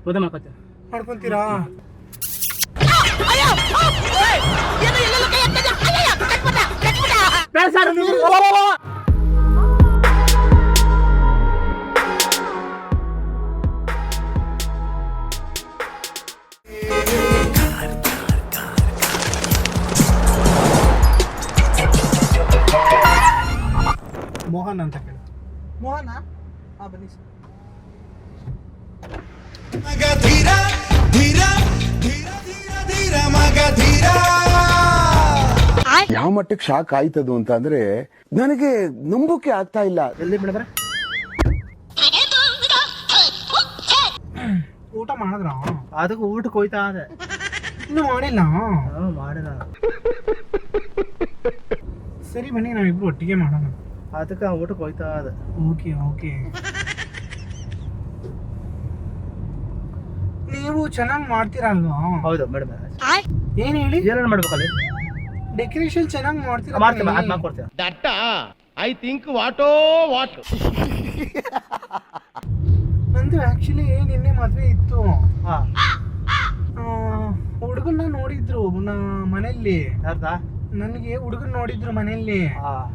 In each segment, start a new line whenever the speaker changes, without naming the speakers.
ಮದುವೆ ಮಾಡ್ಕೊಂತೀರಾ? ಮೋಹನ್ ಅಂತ ಕೇಳಿ. ಮೋಹನ ಬನ್ನಿ ಸರ್.
ಯಾವ ಮಟ್ಟಕ್ಕೆ ಶಾಕ್ ಆಯ್ತದು ಅಂತ ಅಂದ್ರೆ ನನಗೆ ನಂಬೋಕೆ ಆಗ್ತಾ ಇಲ್ಲ.
ಎಲ್ಲಿ ಬಿಡಬ್ರ
ಊಟ ಮಾಡಿದ್ರ?
ಅದಕ್ಕೆ ಊಟಕ್ಕೆ ಹೋಯ್ತಾ ಅದ
ಇನ್ನು ಮಾಡಿಲ್ಲ.
ಮಾಡಿದ.
ಸರಿ ಬನ್ನಿ ನಾವಿಬ್ರು ಒಟ್ಟಿಗೆ ಮಾಡೋಣ.
ಅದಕ್ಕೆ ಊಟಕ್ಕೆ ಹೋಯ್ತಾ ಅದ.
Okay okay. ನೀವು ಚೆನ್ನಾಗಿ ಮಾಡ್ತೀರಾ ಅಲ್ವಾ?
ಹೌದು ಮೇಡಮ್.
ಏನ್ ಹೇಳಿ?
ಏನೇನು ಮಾಡ್ಬೇಕಲ್ಲಿ?
ಡೆಕೋರೇಷನ್ ಚೆನ್ನಾಗಿ ಮಾಡ್ತೀರಾ?
ಮಾಡ್ತೀವಿ, ಅದು ಮಾಡ್ಕೊಡ್ತೀವಿ.
ದಟ್ಟ ಐ ಥಿಂಕ್ ವಾಟೋ ವಾಟ್.
ನಂದು ಆಕ್ಚುಲಿ ನಿನ್ನೆ ಮದ್ವೆ ಇತ್ತು.
ಹಾಂ,
ಹುಡುಗನ್ನ ನೋಡಿದ್ರು ಮನೆಯಲ್ಲಿ.
ಯಾರ್ದಾ?
ನನಗೆ ಹುಡುಗನ್ ನೋಡಿದ್ರು ಮನೆಯಲ್ಲಿ.
ಹಾಂ.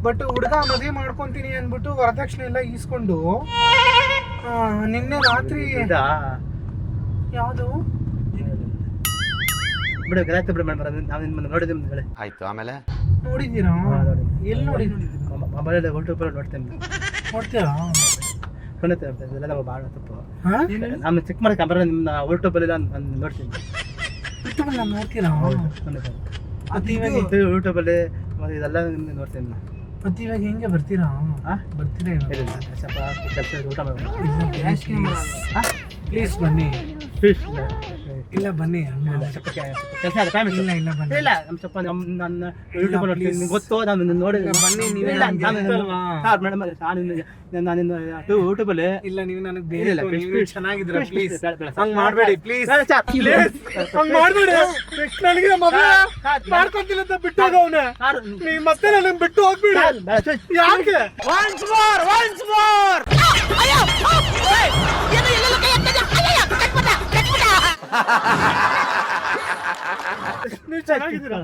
ಬಟ್ ಹುಡುಗ ಮದುವೆ ಮಾಡ್ಕೊಂತೀನಿ ಅಂದ್ಬಿಟ್ಟು ವರದಕ್ಷಿಣೆ ಎಲ್ಲ ಈಸ್ಕೊಂಡು ನಿನ್ನೆ ರಾತ್ರಿ. ಯಾವುದು
ಬಿಡು, ಗಲಾಟೆ ಬಿಡು ಮೇಡಮ್. ನಾವು ನಿಮ್ಮನ್ನು ನೋಡಿದ್ವಿ ಮುಂದೆ.
ಆಯ್ತು, ಆಮೇಲೆ
ನೋಡಿದ್ದೀರಾ? ಎಲ್ಲಿ ನೋಡಿದ್ರಿ?
ಮೊಬೈಲಲ್ಲಿ ಯೂಟ್ಯೂಬ್ ನೋಡ್ತೇನೆ.
ನೋಡ್ತೀರಾ?
ಖಂಡಿತ ಇದೆಲ್ಲ ನಾವು ಭಾಳ ತಪ್ಪು. ನಾನು ಚೆಕ್ ಮಾಡಿ ಕ್ಯಾಮ್ರಾ ನಿಮ್ಮ ಯೂಟ್ಯೂಬಲ್ಲಿ ನಾನು ನೋಡ್ತೀನಿ.
ಯೂಟ್ಯೂಬಲ್ಲಿ ನಾನು ನೋಡ್ತೀರಾ?
ಖಂಡಿತ.
ಅದು ಇವಾಗ
ಯೂಟ್ಯೂಬಲ್ಲಿ ಮತ್ತೆ ಇದೆಲ್ಲ ನೋಡ್ತೀನಿ ನಾನು.
ಮತ್ತೆ ಇವಾಗ ಹೆಂಗೆ ಬರ್ತೀರಾ? ಬರ್ತೀರಾ?
ಸ್ವಲ್ಪ ಕೆಲಸ ಊಟ ಮಾಡಿ
ಪ್ಲೀಸ್ ಬನ್ನಿ. ಇಲ್ಲ ಬನ್ನಿ.
ಸ್ವಲ್ಪ ಕೆಲಸ ಇದೆ, ಟೈಮ್
ಇಲ್ಲ ಇಲ್ಲ ಬನ್ನಿ.
ಇಲ್ಲ ನಮ್ಮ ಸ್ವಲ್ಪ ನನ್ನ ಯೂಟ್ಯೂಬ್ ನೋಡ್ತೀನಿ. ನಿಮ್ಗೆ ಗೊತ್ತು, ನಾನು ನೋಡಿದ್ರೆ
ಬನ್ನಿ. ನೀವು
ಮೇಡಮ್ ನಾನು ಯೂಟ್ಯೂಬಲ್ಲಿ.
ಇಲ್ಲ ನೀವು ನನಗೆ
ಇಲ್ಲ,
ಬೇರೆ ಚೆನ್ನಾಗಿದ್ದೀರಾ? ಪ್ಲೀಸ್
ಹಂಗೆ
ಹಂಗೆ ಮಾಡಬೇಡಿ. ಪ್ಲೀಸ್ ಹಂಗೆ ಮಾಡಬೇಡಿ. ನನಗೆ ಮದುವೆ ಮಾಡ್ಕೊಂತಿಲ್ಲ ಅಂತ ಬಿಟ್ಟು ಹೋಗವ್ನೆ. ನೀವು ಮತ್ತೆ ನನಗೆ ಬಿಟ್ಟು ಹೋಗ್ಬಿಡಿ. ಯಾಕೆ? ನೀವು ಚೆನ್ನಾಗಿದ್ದೀರಾ?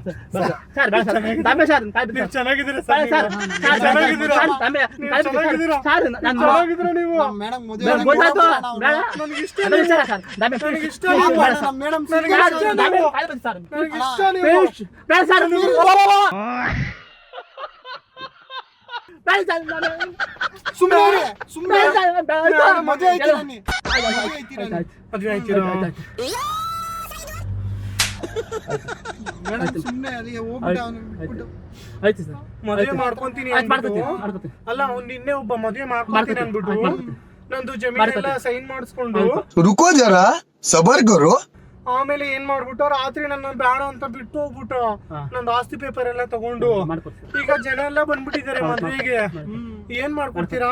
ನೀವು
ಮೇಡಮ್
ಮದುವೆ ಮಾಡ್ಕೊಂತೀನಿ ಅಲ್ಲ, ಅವ್ನು ನಿನ್ನೆ ಒಬ್ಬ ಮದುವೆ ಮಾಡ್ಕೊಂತೀನಿ ಅನ್ಬಿಟ್ಟು ನಂದು ಜಮೀನೆಲ್ಲ ಸೈನ್ ಮಾಡಿಸ್ಕೊಂಡು
ರುಕೋ ಜರಾ ಸಬರ್ ಕರೋ.
ಆಮೇಲೆ ಏನ್ ಮಾಡ್ಬಿಟ್ಟು ರಾತ್ರಿ ನನ್ನ ಬೇಡ ಅಂತ ಬಿಟ್ಟು ಹೋಗ್ಬಿಟ್ಟು ನಂದು ಆಸ್ತಿ ಪೇಪರ್ ಎಲ್ಲ ತಗೊಂಡು ಈಗ ಜನ ಎಲ್ಲ ಬಂದ್ಬಿಟ್ಟಿದ್ದಾರೆ ಮದ್ವೆಗೆ. ಏನ್ ಮಾಡ್ಕೊಡ್ತೀರಾ?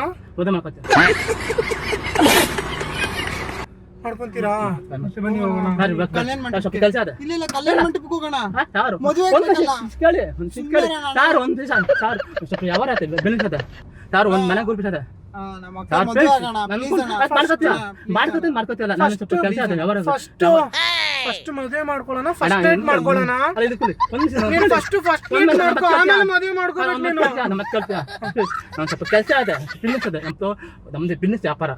ಮಾಡ್ಕೊಂತೀರಾ? ಬನ್ನಿ ಹೋಗೋಣ.
ಕಲ್ಯಾಣ ಮಂಟಪಕ್ಕೆ ಹೋಗೋಣ. ಒಂದ್ ಮನೆ ಗುರುಪಿಸದ ಮಾಡ್ಕೋತಿಲ್ಲ. ನಾನು ಸ್ವಲ್ಪ ಕೆಲಸ ಅದ.
ಫಸ್ಟ್ ಮದುವೆ ಮಾಡ್ಕೊಳ್ಳೋಣ. ಫಸ್ಟ್ ನೈಟ್ ಮಾಡ್ಕೊಳ್ಳೋಣ. ಫಸ್ಟ್ ಆಮೇಲೆ ಮದುವೆ ಮಾಡ್ಕೊಳ್ಳೋಣ.
ನಾನು ಸ್ವಲ್ಪ ಕೆಲಸ ಅದ, ಬಿಸ್ನೆಸ್ ಅದ. ನಮ್ದು ಬಿಸ್ನೆಸ್ ವ್ಯಾಪಾರ,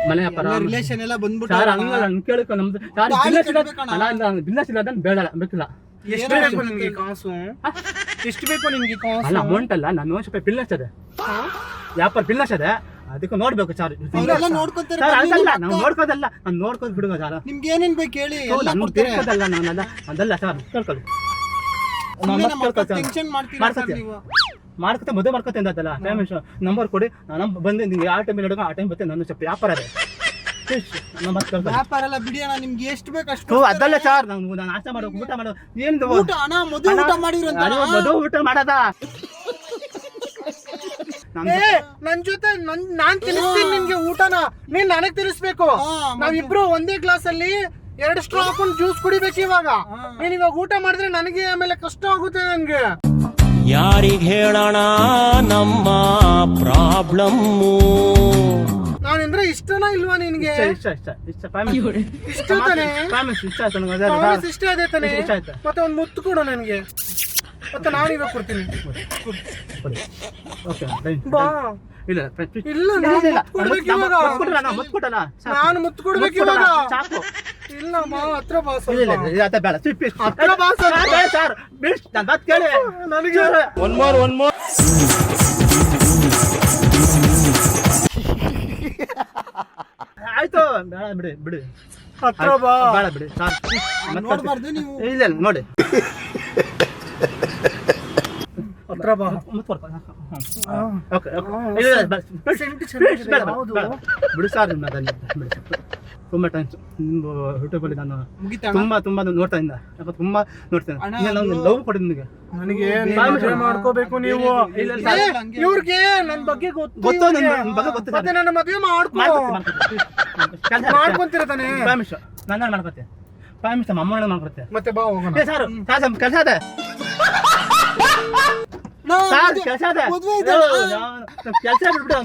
ಮನೆ ವ್ಯಾಪಾರ,
ರಿಲೇಷನ್ ಎಲ್ಲ ಬಂದ್ಬಿಟ್ಟು
ಸರ್ ಹಂಗಲ್ಲ. ಕೇಳಕ್ಕೆ ನಮ್ದು ಬಿಸ್ನೆಸ್ ಇಲ್ಲ ಬೇಡ ಬೇಕಿಲ್ಲ.
ಎಷ್ಟು ಬೇಕು ನಿಮ್ಗೆ ಕಾಸು? ಎಷ್ಟು ಬೇಕು ನಿಮ್ಗೆ ಕಾಸು?
ಅಲ್ಲ ಅಮೌಂಟ್ ಅಲ್ಲ, ನಾನು ಒಂದು ಸ್ವಲ್ಪ ಬಿಸ್ನೆಸ್ ಅದ, ವ್ಯಾಪಾರ ಬಿಸ್ನೆಸ್ ಅದ. ಅದಕ್ಕೆ ನೋಡ್ಬೇಕು ಸರ್. ಅದಲ್ಲ ನಾವು ನೋಡ್ಕೋದಲ್ಲ, ನಾನು ನೋಡ್ಕೋದ್ ಬಿಡುವ ಸರ್.
ನಿಮ್ಗೆ ಏನೇನ್ ಬೇಕು ಹೇಳಿ.
ತಿಳ್ಕೋದಲ್ಲ ನಾನಲ್ಲ, ಅದಲ್ಲ ಸರ್. ಕೇಳ್ಕೊಳ್ಳಿ, ಮಾಡ್ಕೊತೆ ಮದುವೆ ಮಾಡ್ಕೊತೆ ಅಂತಲ್ಲ. ಪೇಮೆಂಟ್ ನಂಬರ್ ಕೊಡಿ, ನಾನು ಬಂದು ನಿಮ್ಗೆ ಯಾವ ಟೈಮ್ ಹಿಡಿದು ಆ ಟೈಮ್ ಬರ್ತೇನೆ. ನನ್ನ ಸ್ವಲ್ಪ ವ್ಯಾಪಾರ ಅದೇ.
ವ್ಯಾಪಾರ ಎಲ್ಲ ಬಿಡಿ ಅಣ್ಣ, ನಿಮ್ಗೆ ಎಷ್ಟು ಬೇಕು ಅಷ್ಟು.
ಅದಲ್ಲ ಸರ್, ನಾನು ನಾಷ್ಟ ಮಾಡೋದು, ಊಟ ಮಾಡೋದು. ಏನು ಮದುವೆ ಊಟ ಮಾಡೋದ?
ನನ್ ಜೊತೆ ನಾನ್ ತಿನ್ನಿಸ್ತೀನಿ ನಿಮ್ಗೆ ಊಟನ. ನೀನ್ ನನಗ್ ತಿನ್ನಿಸ್ಬೇಕು. ನಾವಿಬ್ರು ಒಂದೇ ಗ್ಲಾಸ್ ಅಲ್ಲಿ 2 ಸ್ಟ್ರಾ ಹಾಕೊಂಡು ಜ್ಯೂಸ್ ಕುಡಿಬೇಕು. ಇವಾಗ ನೀನ್ ಇವಾಗ ಊಟ ಮಾಡಿದ್ರೆ ನನಗೆ ಆಮೇಲೆ ಕಷ್ಟ ಆಗುತ್ತೆ. ನನ್ಗೆ
ಯಾರಿಗ್ ಹೇಳೋಣ ನಮ್ಮ ಪ್ರಾಬ್ಲಮ್ಮು?
ನಾನು ನಾನಂದ್ರೆ ಇಷ್ಟನಾ ಇಲ್ವಾ ನಿನ್ಗೆ?
ಇಷ್ಟ ಪ್ರಾಮಿಸ್
ಇಷ್ಟ ತಾನೆ?
ಪ್ರಾಮಿಸ್ ಇಷ್ಟ ಆಯ್ತು ನನಗೆ
ಪ್ರಾಮಿಸ್ ಇಷ್ಟ ಅದೇ ತಾನೆ?
ಇಷ್ಟ ಆಯ್ತು.
ಮತ್ತೆ ಒಂದ್ ಮುತ್ತು ಕೊಡು ನನಗೆ, ಮತ್ತೆ ನಾನು ಇವಾಗ ಕೊಡ್ತೀನಿ.
ಓಕೆ
ಬಾ.
ಇಲ್ಲ
ಇಲ್ಲ
ಮುತ್ತು ಕೊಟ್ಟಲ್ಲ
ನಾನು ಮುತ್ತು ಕೊಡ್ಬೇಕು ಇವಾಗ.
ಚಾಕು
ಇಲ್ಲ ಬಾ, ಹತ್ರ ಬಾ
ಇಲ್ಲ
ಸ್ವಲ್ಪ.
ಇಲ್ಲ ಅದ ಬೇಡ
ಹತ್ರ ಬಾ ಸ್ವಲ್ಪ.
ಸರ್ ಬಿಡ್ಸ್ ನಾನು ಮಾತು ಕೇಳಿ
ನನಗೆ
ಒನ್ ಮೋರ್
ಆಯ್ತು ಬೇಡ ಬಿಡಿ
ಹತ್ರ ಬಾ.
ಬೇಡ ಬಿಡಿ ಸರ್
ನೋಡ್ಬಾರ್ದು ನೀವು.
ಇಲ್ಲ ನೋಡಿ
ಹತ್ರ ಬಾ.
ಓಕೆ ಬಿಡಿ ಸರ್ ಬಿಡಿ ತುಂಬಾ ಟೈಮ್ಸ್ ಯೂಟ್ಯೂಬಲ್ಲಿ ನಾನು
ಮುಗಿತಾ?
ತುಂಬಾ ನೋಡ್ತಾ ಇದ್ದ ಯಾಕಂದ್ರೆ ತುಂಬಾ ನೋಡ್ತೇನೆ ಲವ್ ಕೊಡಿ ನಿಮಗೆ
ನನಗೆ ಮದುವೆ ಮಾಡ್ಕೋಬೇಕು ನೀವು.
ಇಲ್ಲ,
ಇವ್ರಿಗೆ ನನ್ ಬಗ್ಗೆ ಗೊತ್ತು
ಗೊತ್ತು,
ಇವ್ರಿಗೆ.
ನನ್ ಬಗ್ಗೆ ಗೊತ್ತು.
ಮತ್ತೆ ನನ್ನ ಮದುವೆ ಮಾಡ್ಕೊಂತೀರ ತಾನೆ?
ಪ್ರಾಮಿಸ್ ನನ್ನ ಮಾಡ್ಕೊತೆ ಪ್ರಾಮಿಸ್ ನಮ್ಮ ಅಮ್ಮನ ಮಾಡ್ಕೊತೆ
ಮತ್ತೆ ಬಾ ಹೋಗೋಣ.
ಸರ್ ಕೆಲಸ ಅದೇ ಸರ್ ಕೆಲಸ ಅದೇ ಕೆಲಸ ಬಿಟ್ಬಿಟ್ಟು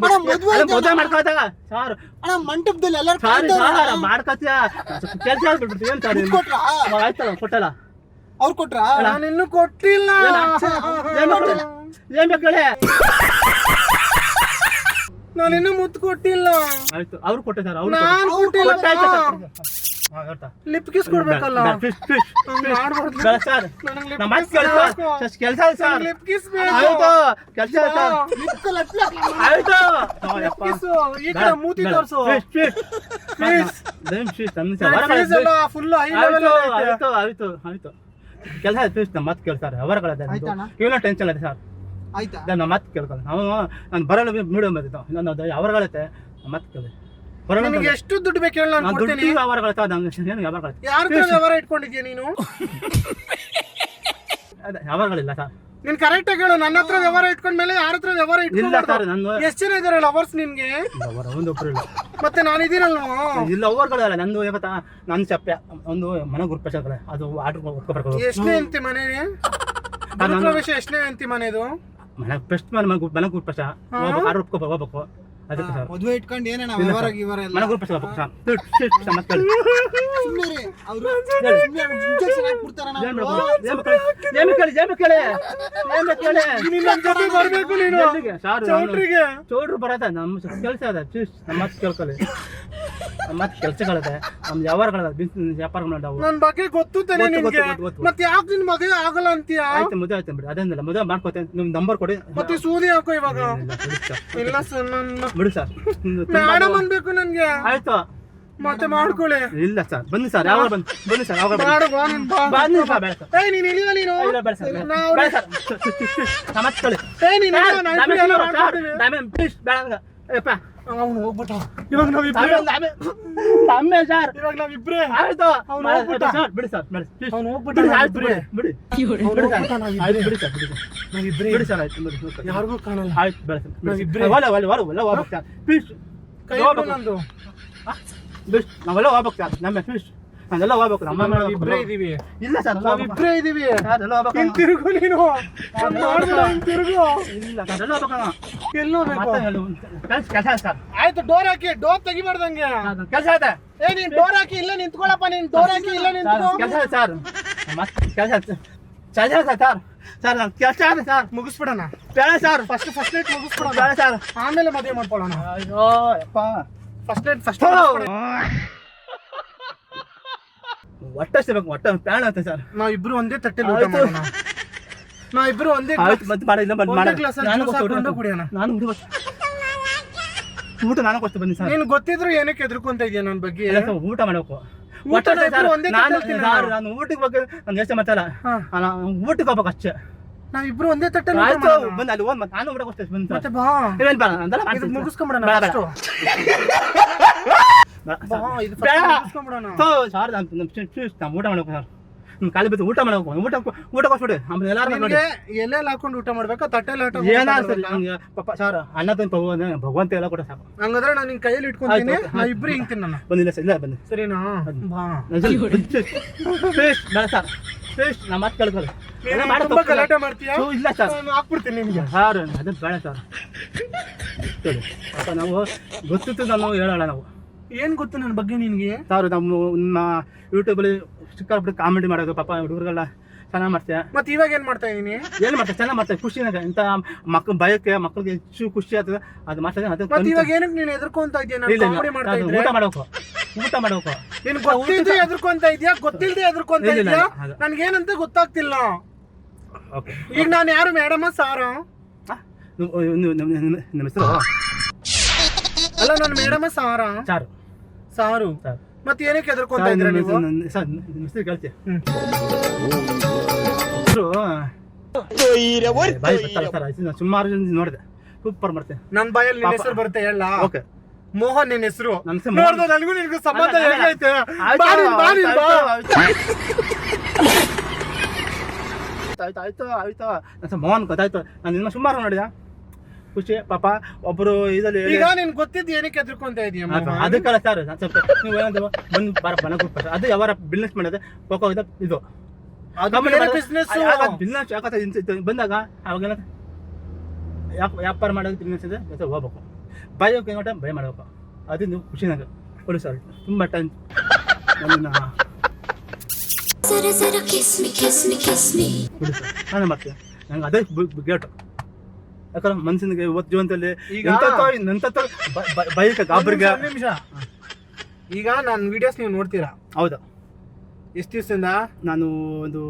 ಮದುವೆ ಮಾಡ್ಕೊತಾಗ ಸರ್
ಮಂಟಪದಲ್ಲಿ ಎಲ್ಲರೂ
ಸಾರಿ ಸರ್ ಮಾಡ್ಕೊತೀಯ ಕೆಲಸ ಬಿಟ್ಬಿಡ್ತೀವಿ ಏನ್ ಸರ್ ಆಯ್ತಲ್ಲ ಕೊಟ್ಟಲ್ಲ
ಅವ್ರು ಕೊಟ್ರ? ನಾನು ಇನ್ನೂ ಕೊಟ್ಟಿಲ್ಲ.
ಏನ್ ಬೇಕು ಹೇಳಿ
ನಾನು ಇನ್ನೂ ಮುತ್ತು ಕೊಟ್ಟಿಲ್ಲ.
ಆಯ್ತು ಅವ್ರು ಕೊಟ್ಟೆ ಸರ್ ಅವ್ರು
ನಾನ್ ಕೊಟ್ಟಿಲ್ಲ. ಲಿಪ್ ಕಿಸ್ ಕೊಡ್ಬೇಕಲ್ಲ? ಮಾಡ್ಬಾರ್ದು.
ಸರ್
ನನಗೆ
ನಮ್ಮ ಕೆಲಸ ಸರ್
ಲಿಪ್ ಕಿಸ್ ಬೇಕು.
ಆಯ್ತು ಕೆಲಸ ಆಯ್ತು
ಈ ಕಡೆ ಮೂತಿ ತೋರ್ಸು. ಫುಲ್ ಹೈ ಲೆವೆಲ್
ಆಯ್ತು ಆಯ್ತು ಆಯ್ತು ಕೆಲಸ ಆಯ್ತು ನಮ್ಮ ಮಾತು ಕೇಳ್ತಾರೆ ಅವರಗಳದೆ ಇವನ ಟೆನ್ಷನ್ ಇದೆ ಸರ್.
ಆಯ್ತಾ?
ನಮ್ಮ ಮಾತು ಕೇಳ್ಕೊಂಡು ನಾನು ಬರಲ್ಲ ಮೀಡಿಯಂ ಬಂದಿತ್ತು ನಾನು ಅವರಗಳೈತೆ ನಮ್ಮ ಮಾತು ಕೇಳಿ ಬರೋಣ
ನಿನಗೆ ಎಷ್ಟು ದುಡ್ಡು ಬೇಕು ಹೇಳಿ ನಾನು ಕೊಡ್ತೀನಿ.
ದುಡ್ಡು ಅವರಗಳೈತೆ ಏನು ಅವರಗಳೈತೆ
ಯಾರ ಹತ್ರ ವ್ಯವಹಾರ ಇಟ್ಕೊಂಡಿದ್ಯಾ ನೀನು?
ಅದೇ ಅವರಗಳಿಲ್ಲ ಸರ್.
ನೀನ್ ಕರೆಕ್ಟ್ ಆಗಿ ಹೇಳು. ನನ್ನ ಹತ್ರ ವ್ಯವಹಾರ ಇಟ್ಕೊಂಡ್ಮೇಲೆ ಯಾರ ಹತ್ರ ವ್ಯವಹಾರ
ಇಲ್ಲ ಸರ್
ಇಟ್ಕೊಂಡು
ನಂದು
ಎಷ್ಟು ಜನ ಇದಾರೆ ಲವರ್ಸ್ ನಿನ್ಗೆ?
ಒಂದು ಒಬ್ಬರು ಇಲ್ಲ
ಮತ್ತೆ ನಾನು ಇದೀನಲ್ವಾ?
ಇಲ್ಲ ಓವರ್ಗಳಲ್ಲ ನಂದು ಯಾವತ್ತ ನನ್ನ ಚಪ್ಪೆ ಒಂದು ಮನೆ ಗುರುಪೇಶಗಳೇ ಅದು ಆರ್ಡರ್ ಒಪ್ಕೊಬರ್ಬೇಕು
ಎಷ್ಟನೇ ಅಂತಿ ಮನೆ? ಪ್ರವೇಶ ಎಷ್ಟನೇ ಅಂತಿ ಮನೆದು?
ಮನೆ ಬೆಸ್ಟ್ ಮನೆ ಗುರುಪೇಶ ಆರ್ಡರ್ ಒಪ್ಕೊಬೇಕು ಹೋಗ್ಬೇಕು ಅದಕ್ಕೆ ಸರ್
ಮದುವೆ ಇಟ್ಕೊಂಡು ಏನೇನ ವ್ಯವಹಾರ ಗಿವಹಾರ ಎಲ್ಲ
ಮನೆ ಗುರುಪೇಶ ಹೋಗ್ಬೇಕು ಸರ್ ಮತ್ತೆ
ಸುಮ್ಮನೆ ಅವರು ಇಂಜೆಕ್ಷನ್ ಹಾಕ್ಬಿಡ್ತಾರ ಬರ್ಬೇಕು ನೀನು ಚೌಟ್ರಿಗೆ.
ಚೌಡ್ರು ಬರತ್ತ ನಮ್ಮ ಕೆಲಸ ಅದ ನಮ್ಮ ಮತ್ತೆ ಕೇಳ್ಕೊಳ್ಳಿ ನಮ್ಮ ಮತ್ತೆ ಕೆಲಸಗಳದೆ ನಮ್ಮ ವ್ಯವಹಾರಗಳದ ವ್ಯಾಪಾರಗಳು
ನನ್ ಬಗ್ಗೆ ಗೊತ್ತು ತಾನೆ ನಿನ್ಗೆ. ಮತ್ತೆ ಯಾಕೆ ನಿನ್ ಮದುವೆ ಆಗಲ್ಲ ಅಂತೀಯ?
ಆಯ್ತು ಮದುವೆ ಆಯ್ತು ಬಿಡಿ ಅದೇನಿಲ್ಲ ಮದುವೆ ಮಾಡ್ಕೋತೇನೆ ನಿಮ್ ನಂಬರ್ ಕೊಡಿ
ಮತ್ತೆ ಸೂದಿ ಹಾಕೋ ಇವಾಗ. ಇಲ್ಲ ಸರ್ ನನ್ನ
ಬಿಡಿ ಸರ್
ಮೇಡಮ್ ಅನ್ಬೇಕು ನನ್ಗೆ.
ಆಯ್ತು
ಮತ್ತೆ ಮಾಡ್ಕೊಳ್ಳಿ.
ಇಲ್ಲ ಸರ್ ಬನ್ನಿ ಸರ್ ಯಾವಾಗ ಬನ್ನಿ ಸರ್ ಯಾವಾಗ
ಮಾಡು ಬಾ ನೀನ್ ಬಾ.
ಬನ್ನಿ ಸರ್ ಬೇಡ ಸರ್
ಏಯ್ ನೀನ್ ಇಳಿಯ ನೀನು.
ಇಲ್ಲ ಬೇಡ ಸರ್
ನಾವು-
ಬೇಡ ಸರ್ ನಮಸ್ತೆ ಕಳಿ
ಏಯ್ ನೀನ್ ಇಳಿಯ, ನಾನ್ ಇಬ್ರು ಎಲ್ಲ ಮಾಡ್ಕೊಡ್ತೀವಿ.
ಪ್ಲೀಸ್ ಬೇಡ ಯಪ್ಪ
ಅವ್ನು ಹೋಗ್ಬಿಟ್ಟ. ಇವಾಗ ನಾವಿಬ್ರೇ
ಅಮ್ಮೆ ಸರ್
ಇವಾಗ ನಾವಿಬ್ರೇ
ಆಯ್ತು
ಅವ್ನು ಹೋಗ್ಬಿಟ್ಟ.
ಸರ್ ಬಿಡಿ ಸರ್ ಬೇಡ ಪ್ಲೀಸ್
ಅವ್ನು ಹೋಗ್ಬಿಟ್ಟ.
ಬಿಡಿ ಆಯ್ತು
ನಾವಿಬ್ರೇ
ಬಿಡಿ ಬಿಡಿ ಆಯ್ತು ಬಿಡಿ ಸರ್ ಬಿಡಿ ಸರ್
ನಾವಿಬ್ರೇ
ಬಿಡಿ ಸರ್ ಆಯ್ತು ಬಿಡಿ
ಯಾರಿಗೂ ಕಾಣಲ್ಲ.
ಆಯ್ತು ಬೇಡ ಸರ್
ನಾವಿಬ್ರೇ.
ಒಲೆ ಹೋಗ್ಬೇಕು ಸರ್ ಪ್ಲೀಸ್
ಕೈ ಹಿಡ್ದು ನಂದು.
ಪ್ಲೀಸ್ ನಾವೆಲ್ಲ ಹೋಗ್ಬೇಕು ಸರ್ ನಮ್ಮ ಪ್ಲೀಸ್ ನಾವೆಲ್ಲ ಹೋಗ್ಬೇಕು ನಮ್ಮ
ನಾವಿಬ್ರೇ ಇದೀವಿ.
ಇಲ್ಲ ಸರ್
ನಾವಿಬ್ರೇ ಇದೀವಿ.
ಸರ್ ಎಲ್ಲ ಹೋಗ್ಬೇಕು
ಹಿಂತಿರುಗು ನೀನು. ನಾನ್ ಮಾಡ್ಬೇಡ, ಹಿಂತಿರುಗು.
ಇಲ್ಲ ಸರ್ ಎಲ್ಲ ಹೋಗ್ಬೇಕು
ಎಲ್ಲಿ ಹೋಗ್ಬೇಕು?
ಕೆಲಸ ಸರ್
ಆಯ್ತು ಡೋರ್ ಹಾಕಿ. ಡೋರ್ ತೆಗಿಬಾರ್ದಂಗೆ.
ಕೆಲಸ ಐತೆ
ಏ ನೀನ್ ಡೋರ್ ಹಾಕಿ ಇಲ್ಲ ನಿಂತ್ಕೊಳಪ್ಪ. ನೀನ್ ಡೋರ್ ಹಾಕಿ ಇಲ್ಲ ನಿಂತ್ಕೋ.
ಕೆಲಸ ಸರ್ ಮತ್ತೆ ಕೆಲಸ ಸರ್ ಸರ್ ನಾನು ಕೆಲಸ ಇದೆ ಸರ್
ಮುಗಿಸ್ಬಿಡೋಣ.
ಬೇಡ ಸರ್
ಫಸ್ಟ್ ನೈಟ್ ಮುಗಿಸ್ಬಿಡೋಣ.
ಬೇಡ ಸರ್
ಆಮೇಲೆ ಮದುವೆ ಮಾಡ್ಕೊಳ್ಳೋಣ.
ಅಯ್ಯೋ ಯಪ್ಪ
ಫಸ್ಟ್ ನೈಟ್
ಒಟ್ಟೆ ಸಿಗ್ಬೇಕು ಒಟ್ಟೆ ಪ್ಲಾನ್ ಐತೆ ಸರ್
ನಾವಿಬ್ರು ಒಂದೇ ತಟ್ಟೆಲಿ ಊಟ
ಆಯ್ತು.
ಮಾಡೋಣ. ನಾವಿಬ್ರು ಒಂದೇ
ಆಯ್ತು ಮತ್ತೆ ಮಾಡಿಲ್ಲ
ಒಂದೇ glass ಅಲ್ಲಿ juice ಹಾಕೊಂಡು ಕುಡಿಯೋಣ.
ನಾನು ಊಟ ನಾನು ಕೊಡ್ತೀನಿ ಬನ್ನಿ ಸರ್
ನೀನ್ ಗೊತ್ತಿದ್ರು ಏನಕ್ಕೆ ಎದ್ರುಕೊಂತ ಇದೆಯಾ ನನ್ನ ಬಗ್ಗೆ?
ಇಲ್ಲ ಸರ್ ಊಟ ಮಾಡಬೇಕು
ಊಟ
ಒಟ್ಟೆ
ನಾವಿಬ್ರು
ಸರ್
ಒಂದೇ
ನಾನು
ತಟ್ಟೆಲಿ
ಸರ್ ನಾನು ಊಟಕ್ಕೆ ಬಗ್ಗೆ ನಾನು ಯೋಚನೆ ಮಾಡ್ತಾಯಿಲ್ಲ
ಹಾ.
ನಾನು ಊಟಕ್ಕೆ ಹೋಗ್ಬೇಕು ಅಷ್ಟೇ
ನಾವಿಬ್ರು ಒಂದೇ ತಟ್ಟೆಲಿ ಊಟ
ಆಯ್ತು
ಮಾಡೋಣ.
ಬಂದು ಅಲ್ಲಿ ಹೋಗಿ ಮತ್ತೆ ನಾನು ಊಟ ಕೊಡ್ತೇನೆ ಬನ್ನಿ
ಮತ್ತೆ
ಸರ್
ಬಾ.
ಇವೇನು ಬೇಡ ಅಂದಲ್ಲ
ಇದು
ಮಾಡ್ತೀನಿ.
ಮುಗಿಸ್ಕೊಂಬಿಡೋಣ
ಬೇಡ, ಬೇಡ.
first. ಬಾ, ಇದು
ಬೇಡ.
first ಮುಗಿಸ್ಕೊಂಬಿಡೋಣ.
ಸರ್ ನಾನು ಊಟ ಮಾಡ್ಬೇಕು ಸರ್ ಖಾಲಿ ಬಿದ್ದು ಊಟ ಮಾಡ್ಬೇಕು ಊಟ ಕೊಟ್ಬಿಡಿ ಆಮೇಲೆ ಎಲ್ಲಾರು ನೋಡಿ
ನಿನ್ಗೆ ಎಲೆಯಲ್ಲಿ ಹಾಕೊಂಡು ಊಟ ಮಾಡ್ಬೇಕಾ ತಟ್ಟೆಲಿ ಊಟ
ಏನಾದ್ರು ಸರ್
ಮಾಡ್ಬೇಕಾ?
ನಂಗೆ ಪಾಪ ಸರ್ ಅನ್ನ ತಂದು ಭಗವಂತ ಎಲ್ಲ ಕೊಡ ಸಾಕು
ಹಂಗಾದ್ರೆ ನಾನು ನಿನ್ ಕೈಯಲ್ಲಿ ಇಟ್ಕೊಂತೀನಿ.
ಆಯ್ತು, ಆಯ್ತು.
ನಾವಿಬ್ರು ಹಿಂಗ್ತೀನಿ ನಾನು.
ಬಂದಿಲ್ಲ ಸರ್ ಇಲ್ಲ ಬನ್ನಿ
ಸರಿನಾ? ಬಾ.
ಪ್ಲೀಸ್ ಬೇಡ ಸರ್ ಪ್ಲೀಸ್ ನಮ್ಮ ಮಾತು ಕೇಳ್ಕೊಳ್ಳಿ
ನೀನು ತುಂಬಾ ಗಲಾಟೆ ಮಾಡ್ತೀಯಾ?
ಇಲ್ಲ ಸರ್
ನಾನು ಹಾಕ್ಬಿಡ್ತೀನಿ ನಿಮ್ಗೆ.
ಸರ್ ಅದು ಬೇಡ ಸರ್ ಕೇಳಿ ಪಾಪ ನಾವು ಗೊತ್ತಿತ್ತು ನಾವು ಹೇಳೋಣ ನಾವು
ಏನ್ ಗೊತ್ತು ನನ್ನ ಬಗ್ಗೆ ನಿನ್ಗೆ?
ಸರ್ ನಮ್ಮ ಯೂಟ್ಯೂಬಲ್ಲಿ ಸಿಕ್ಕಾಬಿಟ್ಟು ಕಾಮಿಡಿ ಮಾಡೋದು ಪಾಪ ಹುಡುಗರಿಗೆಲ್ಲ ಚೆನ್ನಾಗಿ ಮಾಡ್ತೀಯ.
ಮತ್ತೆ ಇವಾಗ ಏನ್ ಮಾಡ್ತಾ ಇದೀನಿ?
ಏನು ಮಾಡ್ತಾರೆ ಚೆನ್ನಾಗಿ ಮಾಡ್ತಾರೆ ಖುಷಿನಾಗ ಇಂಥ ಮಕ್ಳು ಭಯಕ್ಕೆ ಮಕ್ಳಿಗೆ ಹೆಚ್ಚು ಖುಷಿ ಆಗ್ತದೆ ಅದು ಮಾಡ್ತಾರೆ. ಅದು
ಮತ್ತೆ ಇವಾಗ ಏನಕ್ಕೆ ನೀನು ಎದ್ರಕೊಂತ ಇದೀಯ? ನಾನು ಕಾಮಿಡಿ ಮಾಡ್ತಾ ಇದ್ರೆ
ಊಟ ಮಾಡಬೇಕು
ನೀನು ಗೊತ್ತಿಲ್ಲದೆ ಎದ್ರಕೊಂತ ಇದೀಯಾ, ಗೊತ್ತಿಲ್ಲದೆ ಎದ್ರಕೊಂತ ಇದೀಯಾ? ನನ್ಗೇನಂತ ಗೊತ್ತಾಗ್ತಿಲ್ಲ. ಈಗ ನಾನು ಯಾರು ಮೇಡಮ ಸಾರ?
ನಿಮ್ಮ ಹೆಸರು
ಅಲ್ಲ ನಾನು ಮೇಡಮ ಸಾರ
ಚಾರು
ಸಾರು. ಮತ್ತೆ ಏನಕ್ಕೆ ಎದ್ರಕೊಂತ ಇದ್ರ ನೀವು?
ಸರ್ ನಿಮ್ಮ ಹೆಸರು ಕೇಳ್ತೀಯ ಸುಮಾರು ಜನ ನೋಡಿದೆ ಸೂಪರ್ ಮಾಡ್ತೇನೆ.
ನನ್ ಬಾಯಲ್ಲಿ ನಿನ್ನ ಹೆಸರು ಬರುತ್ತೆ ಹೇಳ.
ಓಕೆ
ಮೋಹನ್ ನಿನ್ನ ಹೆಸರು
ನನ್ನ ಹೆಸರು
ನೋಡ್ದೆ ನನಗೂ ನಿನ್ಗೂ ಸಂಬಂಧ ಹೇಗೈತೆ?
ಆಯ್ತು ಮೋಹನ್ ಗೊತ್ತಾಯ್ತು. ನಾನು ನಿನ್ನ ಸುಮಾರು ನೋಡಿದ ಖುಷಿ ಪಾಪ ಒಬ್ರು ಇದರಲ್ಲಿ
ಈಗ ನಿನ್ ಗೊತ್ತಿದ್ದು ಏನಕ್ಕೆ ಎದ್ರಕೊಂತ ಇದೀಯ?
ಅದಕ್ಕೆಲ್ಲ ಸರ್ ಸ್ವಲ್ಪ ನೀವು ಏನಂದ್ರೆ ಬಂದು ಬನ ಕೊಡ್ತಾರೆ ಅದು ಯಾವ ಬಿಸ್ನೆಸ್ ಮಾಡಿದ್ರೆ ಪೋಕೋ ಇದು
ಬಿಸ್ನೆಸ್
ಬಿಸ್ನೆಸ್ ಯಾಕಂತ ಬಂದಾಗ ಅವಾಗೆಲ್ಲ ವ್ಯಾಪಾರ ಮಾಡೋದು ಬಿಸ್ನೆಸ್ ಇದೆ ಮತ್ತೆ ಹೋಗ್ಬೇಕು ಭಯಕ್ಕೆ ಏನ್ ಭಯ ಮಾಡಬೇಕು ಅದು ನೀವು ಖುಷಿನಾಗ ಕೊಡಿ ಸರ್. ತುಂಬ ಟೈಮ್ ನಾನು ಮಾಡ್ತೀನಿ ನಂಗೆ ಅದೇ ಗೇಟು ಯಾಕಂದ್ರೆ ಮನುಷ್ಯನಿಗೆ ಇವತ್ತು ಜೀವನದಲ್ಲಿ ಬೈಕ್ ಗಾಬರಿಗೆ
ನಿಮಿಷ. ಈಗ ನಾನು ವಿಡಿಯೋಸ್ ನೀವು ನೋಡ್ತೀರಾ?
ಹೌದಾ.
ಎಷ್ಟು ದಿವಸದಿಂದ?
ನಾನು ಒಂದು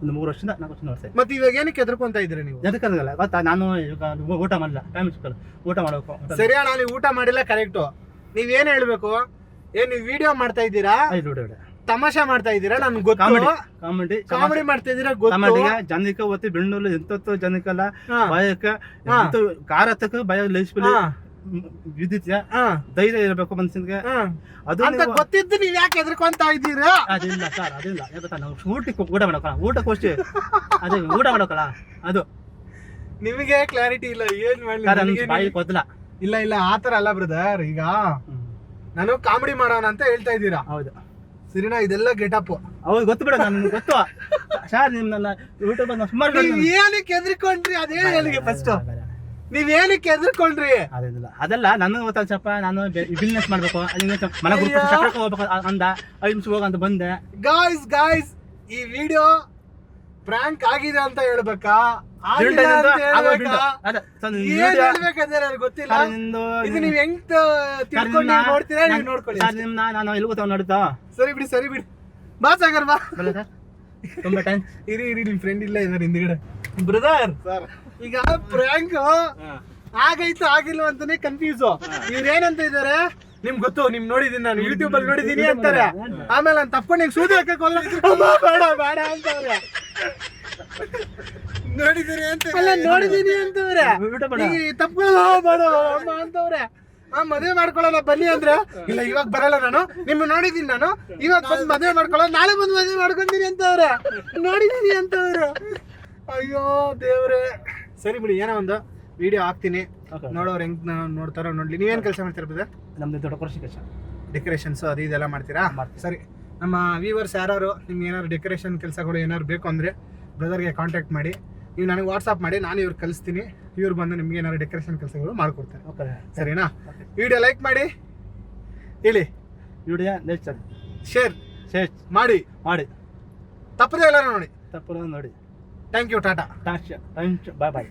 3 ವರ್ಷದಿಂದ 4 ವರ್ಷ ನೋಡ್ತೇನೆ.
ಮತ್ತೆ ಇವಾಗ ಏನಕ್ಕೆ ಎದ್ರಕೊಂತ ಇದ್ದೀರಾ ನೀವು?
ಎದಕ್ಕಲ್ಲ ಗೊತ್ತಾ ನಾನು ಇವಾಗ ಊಟ ಮಾಡಲ್ಲ ಟೈಮ್ ಸಿಕ್ಕಲ್ಲ ಊಟ ಮಾಡಬೇಕು.
ಸರಿ ಅಣ್ಣ ನೀವು ಊಟ ಮಾಡಿಲ್ಲ ಕರೆಕ್ಟು. ನೀವೇನ್ ಹೇಳ್ಬೇಕು? ಏನ್ ನೀವು ವಿಡಿಯೋ ಮಾಡ್ತಾ ಇದ್ದೀರಾ? ತಮಾಷೆ ಮಾಡ್ತಾ ಇದ್ದೀರಾ? ನನ್ಗೆ ಗೊತ್ತು. ಕಾಮಿಡಿ ಮಾಡ್ತಾ ಇದ್ದೀರಾ ಗೊತ್ತು.
ಜನಕ್ಕೆ ಒತ್ತಿ ಬೆಣ್ಣೂರು ಎಂತತ್ತು ಜನಕ್ಕೆಲ್ಲ ಭಯಕ್ಕೆ ಕಾರತಕ್ಕ ಭಯ ಲೈಸ್ಬಿಲಿ ವಿದ್ಯುತ್ ಧೈರ್ಯ ಇರಬೇಕು ಮನುಷ್ಯನಿಗೆ. ಅದು
ಅಂತ ಗೊತ್ತಿದ್ದು ನೀವ್ ಯಾಕೆ ಎದ್ರಕೊಂತ ಇದ್ದೀರಾ?
ಅದಿಲ್ಲ ಸರ್ ಅದಿಲ್ಲ ಯಾಕಂತ ನಾವು ಊಟ ಮಾಡೋಕಲ್ಲ ಊಟಕ್ಕೋಸ್ಕರ ಅದೇ ಊಟ ಮಾಡೋಕಲ್ಲ ಅದು
ನಿಮಗೆ ಕ್ಲಾರಿಟಿ ಇಲ್ಲ. ಏನ್
ಮಾಡಿ ಗೊತ್ತಿಲ್ಲ.
ಇಲ್ಲ ಆತರ ಅಲ್ಲ ಬ್ರದರ್. ಈಗ ನಾನು ಕಾಮಿಡಿ ಮಾಡೋಣ ಅಂತ ಹೇಳ್ತಾ ಇದ್ದೀರಾ?
ಹೌದು
ಸರಿನಾ? ಇದೆಲ್ಲ ಗೆಟಪ್
ಹೌದು ಗೊತ್ತು ಬಿಡ ನನ್ಗೆ ಗೊತ್ತು ಸರ್. ನಿಮ್ಮನ್ನ ಯೂಟ್ಯೂಬ್ ಸುಮಾರು
ಏನಕ್ಕೆ ಎದ್ರಿಕೊಂಡ್ರಿ ಅದೇ ಹೇಳಿ ಫಸ್ಟ್. ನೀವ್ ಏನಕ್ಕೆ ಎದ್ರಿಕೊಂಡ್ರಿ?
ಅದೆಲ್ಲ ನನಗೆ ಗೊತ್ತಾಗ ಸ್ವಲ್ಪ ನಾನು ಬಿಸ್ನೆಸ್ ಮಾಡ್ಬೇಕು ಮನೆ ಹೋಗ್ಬೇಕು ಅಂದ 5 ನಿಮಿಷ ಹೋಗಂತ ಬಂದೆ.
ಗಾಯ್ಸ್ ಈ ವಿಡಿಯೋ ಪ್ರಾಂಕ್ ಆಗಿದೆ ಅಂತ ಹೇಳ್ಬೇಕಾ ಗೊತ್ತಿಲ್ಲ. ಇದು ನೀವ್ ಹೆಂಗ್ ತಿಳ್ಕೊಂಡು ನೋಡ್ತೀರಾ ನೀವು ನೋಡ್ಕೊಳ್ಳಿ.
ನಾನು ಎಲ್ಲಿ ಗೊತ್ತಾವ ನೋಡುತ್ತಾ?
ಸರಿ ಬಿಡಿ ಬಾ ಸಾಗರ್ ಬಾ.
ತುಂಬಾ ಟೈಮ್
ಇರಿ ನಿಮ್ ಫ್ರೆಂಡ್ ಇಲ್ಲ ಇದಾರೆ ಹಿಂದ್ಗಡೆ. ಬ್ರದರ್ ಈಗ ಪ್ರ್ಯಾಂಕ್ ಆಗೈತು ಆಗಿಲ್ವ ಅಂತಾನೆ ಕನ್ಫ್ಯೂಸ್. ಇವ್ರೇನಂತ ಇದಾರೆ ನಿಮ್ಗೆ ಗೊತ್ತು, ನಿಮ್ ನೋಡಿದೀನಿ ನಾನು ಯೂಟ್ಯೂಬ್ ಅಲ್ಲಿ ನೋಡಿದೀನಿ ಅಂತಾರೆ. ಆಮೇಲೆ ನಾನು ತಪ್ಕೊಂಡು ಹಿಂಗ್ ಸೂದಿ ಹಾಕಕ್ ಹೋದ್ರೆ ಬೇಡ ಅಂತವ್ರೆ. ನೋಡಿದೀನಿ ಅಂತವ್ರೆ ತಪ್ಕೊಳ್ಳ ಬೇಡ ಅಂತವ್ರೆ. ಮದುವೆ ಮಾಡ್ಕೊಳ್ಳೋಣ ಬನ್ನಿ ಅಂದ್ರೆ ಇಲ್ಲ ಇವಾಗ ಬರಲ್ಲ, ನಾನು ನಿಮ್ಮ ನೋಡಿದೀನಿ, ನಾನು ಇವಾಗ ಬಂದು ಮದುವೆ ಮಾಡ್ಕೊಳ್ಳೋ, ನಾಳೆ ಬಂದು ಮದುವೆ ಮಾಡ್ಕೊಂತೀನಿ ಅಂತವ್ರೆ. ನೋಡಿದೀನಿ ಅಂತವ್ರೆ. ಅಯ್ಯೋ ದೇವ್ರೆ. ಸರಿ ಬಿಡಿ, ಏನೋ ಒಂದು ವಿಡಿಯೋ ಹಾಕ್ತೀನಿ, ನೋಡೋರು ಹೆಂಗ್ ನೋಡ್ತಾರೋ ನೋಡ್ಲಿ. ನೀವೇನ್ ಕೆಲಸ ಮಾಡ್ತೀರಾ ಬ್ರದರ್?
ನಮ್ದು ದೊಡ್ಡ
ಡೆಕೋರೇಷನ್ಸ್ ಅದು ಇದೆಲ್ಲ ಮಾಡ್ತೀರಾ? ಸರಿ, ನಮ್ಮ ವ್ಯೂವರ್ಸ್ ಯಾರು ನಿಮ್ಗೆ ಏನಾದ್ರು ಡೆಕೋರೇಷನ್ ಕೆಲಸಗಳು ಏನಾದ್ರು ಬೇಕು ಅಂದರೆ ಬ್ರದರ್ಗೆ ಕಾಂಟ್ಯಾಕ್ಟ್ ಮಾಡಿ, ನೀವು ನನಗೆ ವಾಟ್ಸಪ್ ಮಾಡಿ, ನಾನು ಇವ್ರಿಗೆ ಕಳಿಸ್ತೀನಿ. ಇವ್ರು ಬಂದು ನಿಮ್ಗೆ ಏನಾದ್ರು ಡೆಕೋರೇಷನ್ ಕೆಲಸಗಳು ಮಾಡ್ಕೊಡ್ತಾರೆ. ಓಕೆ ಸರಿನಾ? ವಿಡಿಯೋ ಲೈಕ್ ಮಾಡಿ, ಹೇಳಿ
ವಿಡಿಯೋ
ಶೇರ್ ಮಾಡಿ
ತಪ್ಪದೆ
ಎಲ್ಲರೂ ನೋಡಿ.
ತಪ್ಪದೆ ನೋಡಿ.
Thank you, ta-ta.
ಬಾಯ್.